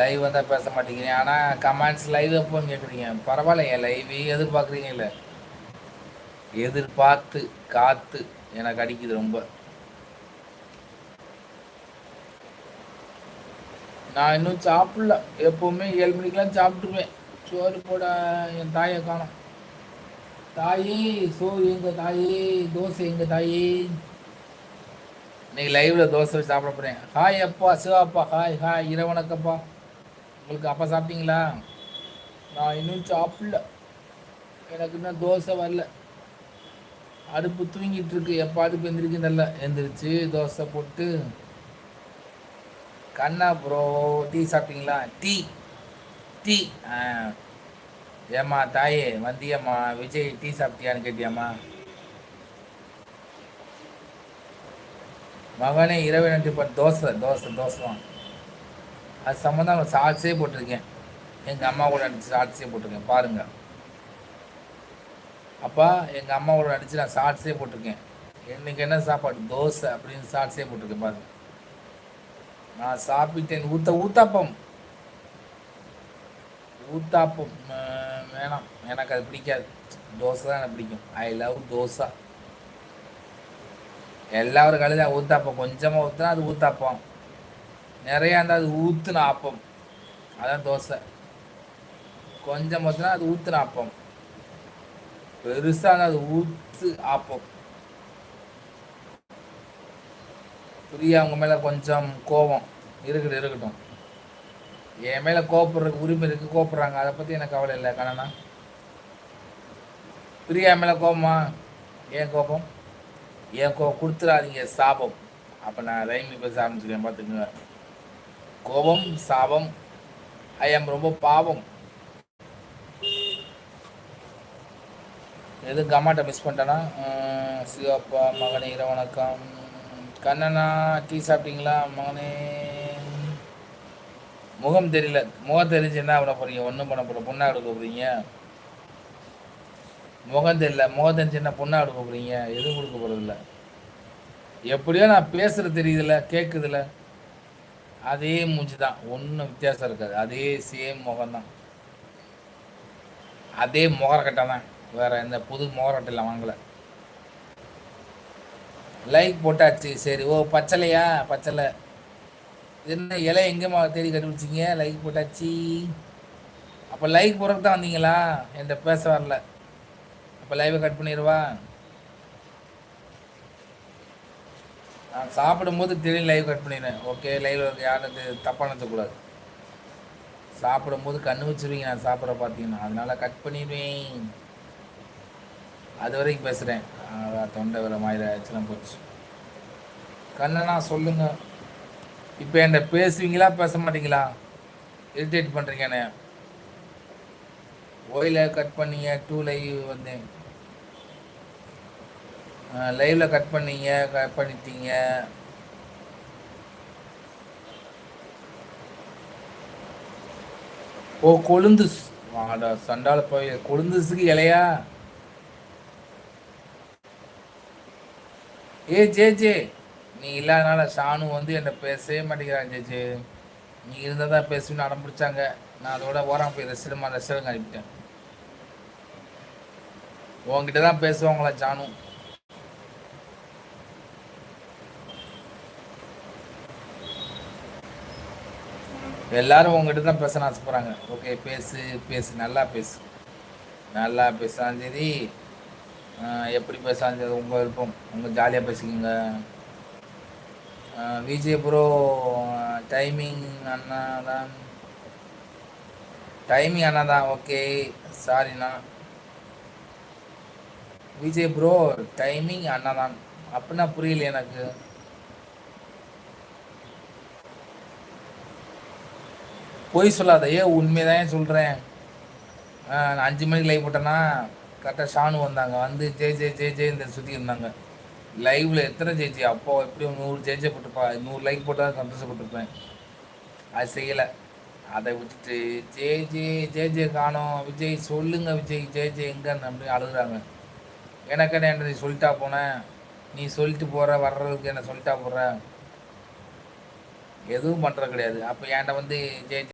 Live வந்தால் பேச மாட்டேங்கிறீங்க, ஆனால் கமெண்ட்ஸ் லைவ் எப்போன்னு கேட்குறீங்க. பரவாயில்ல, என் லைவ் எதிர்பார்க்குறீங்கல்ல, எதிர்பார்த்து காத்து எனக்கு அடிக்குது ரொம்ப. நான் இன்னும் சாப்பிடல. எப்போவுமே 7 மணிக்கெலாம் சாப்பிட்டுருவேன். சோறு போட என் தாயை காணோம். தாயே சோறு எங்க தாயே, தோசை எங்க தாயே. இன்னைக்கு லைவ்ல தோசை வச்சு சாப்பிட போகிறேன். ஹாய் அப்பா சிவாப்பா, ஹாய் ஹாய், இரவணக்கப்பா. உங்களுக்கு அப்பா சாப்பிட்டீங்களா? நான் இன்னும் சாப்பிடல, எனக்கு இன்னும் தோசை வரல. அடுப்பு தூங்கிட்டு இருக்கு. எப்போ அடுப்பு எந்திரிக்கு தெரியல. எந்திரிச்சு தோசை போட்டு. கண்ணா ப்ரோ, டீ சாப்பிட்டீங்களா? டீ டீ ஏம்மா தாயே வந்தியம்மா, விஜய் டீ சாப்பிட்டியான்னு கேட்டியாம்மா? மகனே இரவு நன்றி தோசை தோசை தோசை தான். அது சம்மந்தம் சாட்ஸே போட்டிருக்கேன். எங்கள் அம்மா கூட நடிச்சு சாட்ஸே போட்டிருக்கேன் பாருங்கள். அப்பா எங்கள் அம்மா கூட நடிச்சு நான் சாட்ஸே போட்டிருக்கேன். இன்னைக்கு என்ன சாப்பாடு? தோசை அப்படின்னு சாட்ஸே போட்டிருக்கேன் பாருங்க. நான் சாப்பிட்டேன். ஊத்தாப்பம் ஊத்தாப்பம் வேணாம், எனக்கு அது பிடிக்காது. தோசை தான் எனக்கு பிடிக்கும். I love dosa. எல்லாரும் கழுத ஊத்தாப்பம் கொஞ்சமாக ஊற்றுனா அது ஊத்தாப்பம், நிறையா இருந்தால் அது ஊற்றுன ஆப்பம், அதான் தோசை. கொஞ்சம் ஊற்றுனா அது ஊற்றுன ஆப்பம், பெருசாக இருந்தால் அது ஊற்று ஆப்பம். பிரியா அவங்க மேலே கொஞ்சம் கோபம் இருக்கட்டும். என் மேலே கோபப்படுறதுக்கு உரிமை இருக்குது, கோபப்படுறாங்க, அதை பற்றி எனக்கு கவலை இல்லை. கண்ணனா பிரியா மேலே கோபமா? ஏன் கோபம்? ஏன் கொடுத்துடாதீங்க சாபம். அப்போ நான் ரைமி பேச ஆரம்பிச்சுக்கிறேன் பார்த்துக்குங்க. கோபம் சாபம், ஐ எம் ரொம்ப பாவம். எதுவும் அம்மாட்ட மிஸ் பண்ணிட்டேன்னா? சிவப்பா மகனே இரவணக்கம். கண்ணனா டீ சாப்பிட்டீங்களா மகனே? முகம் தெரியல. முகம் தெரிஞ்சு என்ன பண்ண போகிறீங்க? ஒன்றும் பண்ண போகிற, பொண்ணா எடுக்க போகிறீங்க. முகம் தெரியல, முகம் தெரிஞ்சு என்ன பொண்ணா எடுக்க போகிறீங்க? எதுவும் கொடுக்க போகிறதில்ல. எப்படியோ நான் பேசுகிறது தெரியுதுல்ல, கேட்குதுல்ல, அதே மூஞ்சி தான், ஒன்றும் வித்தியாசம் இருக்காது. அதே சேம் முகம்தான், அதே முகரக்கட்டை தான், வேறு எந்த புது முகரக்கட்டையில் வாங்கலை. லைக் போட்டாச்சு. சரி, ஓ பச்சளையா? பச்சளை என்ன இலை எங்கேம்மா தேடி கண்டுபிடிச்சிங்க? லைக் போட்டாச்சு. அப்போ லைக் போடுறதுக்கு தான் வந்தீங்களா? என்கிட்ட பேச வரல. அப்போ லைவை கட் பண்ணிடுவா. நான் சாப்பிடும்போது திடீர்னு லைவ் கட் பண்ணிடுறேன். ஓகே, லைவில் யாரும் தப்பாக நினச்சக்கூடாது. சாப்பிடும்போது கண்ணு வச்சுருவீங்க நான் சாப்பிட்ற பார்த்தீங்கன்னா, அதனால கட் பண்ணிடுவேன். அது வரைக்கும் பேசுகிறேன். தொண்டை வேலை மாதிரி ஆச்சுலாம் போச்சு. கண்ணனா சொல்லுங்க. இப்போ என்கிட்ட பேசுவீங்களா பேச மாட்டீங்களா? இரிட்டேட் பண்ணுறீங்கண்ணே. ஓயில் கட் பண்ணீங்க, 2 லைவ் வந்தேன். லைவில் கட் பண்ணீங்க, கட் பண்ணிட்டீங்க. ஓ கொழுந்துஸ், வாடா சண்டால போய் கொழுந்துஸுக்கு இலையா? ஜே நீ இல்லாதனால ஷானு வந்து என்னை பேசவே மாட்டேங்கிறான். ஜே நீ இருந்தால் தான் பேசுவேன்னு அடம் பிடிச்சாங்க. நான் அதோட ஓரம் போய் ரெஸ்டாரண்ட் அனுப்பிட்டேன். உங்ககிட்ட தான் பேசுவாங்களா ஜானு? எல்லாரும் உங்ககிட்ட தான் பேச ஆசைப்படுறாங்க. ஓகே, பேசு நல்லா பேசு, நல்லா பேசலாம். சரி, எப்படி பேசலாம் சரி, உங்கள் விருப்பம், உங்கள் ஜாலியாக பேசிக்கிங்க. விஜய் ப்ரோ டைமிங் அண்ணா தான். ஓகே சாரிண்ணா. விஜய் ப்ரோ டைமிங் அண்ணா தான் அப்படின்னா புரியல எனக்கு. போய் சொல்லாத, உண்மைதான் சொல்கிறேன். நான் 5 மணிக்கு லைவ் போட்டேன்னா கரெக்டாக ஷானு வந்தாங்க. வந்து ஜே இந்த சுற்றி இருந்தாங்க. லைவில் எத்தனை ஜேஜி? அப்போ எப்படி 100 ஜேஜே போட்டுப்பா, 100 லைக் போட்டால் சந்தோஷப்பட்டுருப்பேன். அது செய்யலை. அதை விட்டுட்டு ஜே காணோம். விஜய் சொல்லுங்க விஜய், ஜே எங்கன்னு அப்படி அழுகுறாங்க. எனக்கு என்ன நீ சொல்லிட்டா போனேன், நீ சொல்லிட்டு போகிற, வர்றதுக்கு என்ன சொல்லிட்டா போகிற, எதுவும் பண்ணுறது கிடையாது. அப்போ என்கிட்ட வந்து ஜே